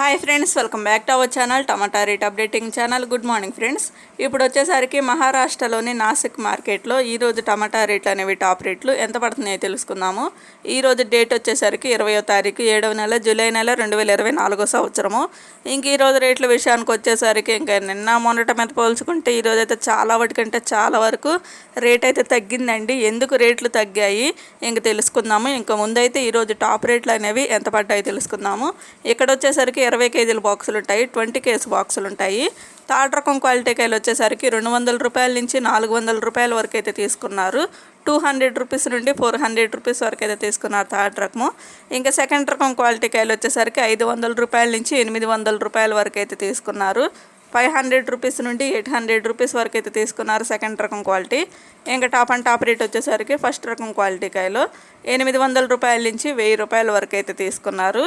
Hi friends, welcome back to our channel tomato rate updating channel. Good morning friends. ఇప్పుడు వచ్చేసరికి మహారాష్ట్రలోని నాసిక్ మార్కెట్లో ఈరోజు టమాటా రేట్లు అనేవి టాప్ రేట్లు ఎంత పడుతున్నాయో తెలుసుకుందాము. ఈరోజు డేట్ వచ్చేసరికి 20వ తారీఖు 7వ నెల జూలై నెల 2024 సంవత్సరము. ఇంక ఈరోజు రేట్ల విషయానికి వచ్చేసరికి ఇంకా నిన్న మొన్నట మీద పోల్చుకుంటే ఈరోజు అయితే చాలా వాటికంటే చాలా వరకు రేట్ అయితే తగ్గిందండి. ఎందుకు రేట్లు తగ్గాయి ఇంక తెలుసుకుందాము. ఇంకా ముందైతే ఈరోజు టాప్ రేట్లు అనేవి ఎంత పడ్డాయో తెలుసుకుందాము. ఇక్కడ వచ్చేసరికి 20 కేజీల బాక్సులు ఉంటాయి, 20 కేజీ బాక్సులు ఉంటాయి. థర్డ్ రకం క్వాలిటీ కాయలు వచ్చేసరికి 200 రూపాయల నుంచి 400 రూపాయల వరకు అయితే తీసుకున్నారు. 200 రూపీస్ నుండి 400 రూపీస్ వరకు అయితే తీసుకున్నారు థర్డ్ రకము. ఇంకా సెకండ్ రకం క్వాలిటీ కాయలు వచ్చేసరికి 500 రూపాయల నుంచి 800 రూపాయల వరకు అయితే తీసుకున్నారు. 500 రూపీస్ నుండి 800 రూపీస్ వరకు అయితే తీసుకున్నారు సెకండ్ రకం క్వాలిటీ. ఇంకా టాప్ అండ్ టాప్ రేట్ వచ్చేసరికి ఫస్ట్ రకం క్వాలిటీ కాయలు 800 రూపాయల నుంచి 1000 రూపాయల వరకు అయితే తీసుకున్నారు.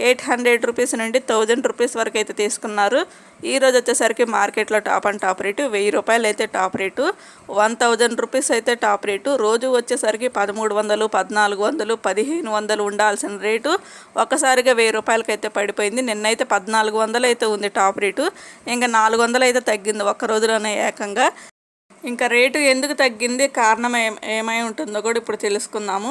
800 రూపీస్ నుండి 1000 రూపీస్ వరకు అయితే తీసుకున్నారు. ఈరోజు వచ్చేసరికి మార్కెట్లో టాప్ అండ్ టాప్ రేటు 1000 రూపాయలు అయితే టాప్ రేటు, 1000 రూపీస్ అయితే టాప్ రేటు. రోజు వచ్చేసరికి 1300, 1400, 1500 ఉండాల్సిన రేటు ఒక్కసారిగా 1000 రూపాయలకి అయితే పడిపోయింది. నిన్నైతే 1400 అయితే ఉంది టాప్ రేటు. ఇంకా 400 అయితే తగ్గింది ఒక్క రోజులోనే ఏకంగా. ఇంకా రేటు ఎందుకు తగ్గింది, కారణం ఏమై ఉంటుందో కూడా ఇప్పుడు తెలుసుకుందాము.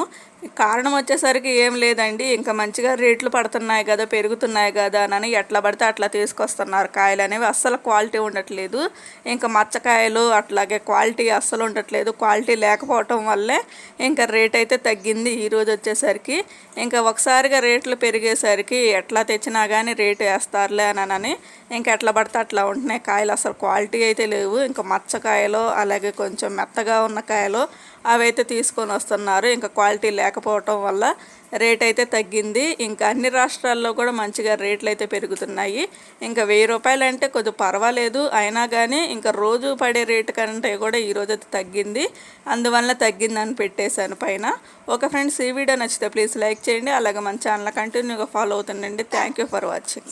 కారణం వచ్చేసరికి ఏం లేదండి, ఇంకా మంచిగా రేట్లు పడుతున్నాయి కదా, పెరుగుతున్నాయి కదా అని ఎట్లా పడితే అట్లా తీసుకొస్తున్నారు. కాయలు అనేవి అస్సలు క్వాలిటీ ఉండట్లేదు. ఇంకా మచ్చకాయలు అట్లాగే క్వాలిటీ అస్సలు ఉండట్లేదు. క్వాలిటీ లేకపోవటం వల్లే ఇంకా రేట్ అయితే తగ్గింది ఈరోజు వచ్చేసరికి. ఇంకా ఒకసారిగా రేట్లు పెరిగేసరికి ఎట్లా తెచ్చినా కానీ రేటు వేస్తారులే అని ఇంకా ఎట్లా పడితే అట్లా ఉంటున్నాయి కాయలు. అసలు క్వాలిటీ అయితే లేవు. ఇంకా మచ్చకాయలు అలాగే కొంచెం మెత్తగా ఉన్న కాయలు అవైతే తీసుకొని వస్తున్నారు. ఇంకా క్వాలిటీ లేకపోవటం వల్ల రేట్ అయితే తగ్గింది. ఇంకా అన్ని రాష్ట్రాల్లో కూడా మంచిగా రేట్లు అయితే పెరుగుతున్నాయి. ఇంకా 1000 రూపాయలు అంటే కొద్దిగా పర్వాలేదు, అయినా కానీ ఇంకా రోజు పడే రేటు కంటే కూడా ఈరోజు అయితే తగ్గింది. అందువల్ల తగ్గిందని పెట్టేశాను పైన. ఓకే ఫ్రెండ్స్, ఈ వీడియో నచ్చితే ప్లీజ్ లైక్ చేయండి. అలాగే మన ఛానల్ కంటిన్యూగా ఫాలో అవుతుండండి. Thank you for watching.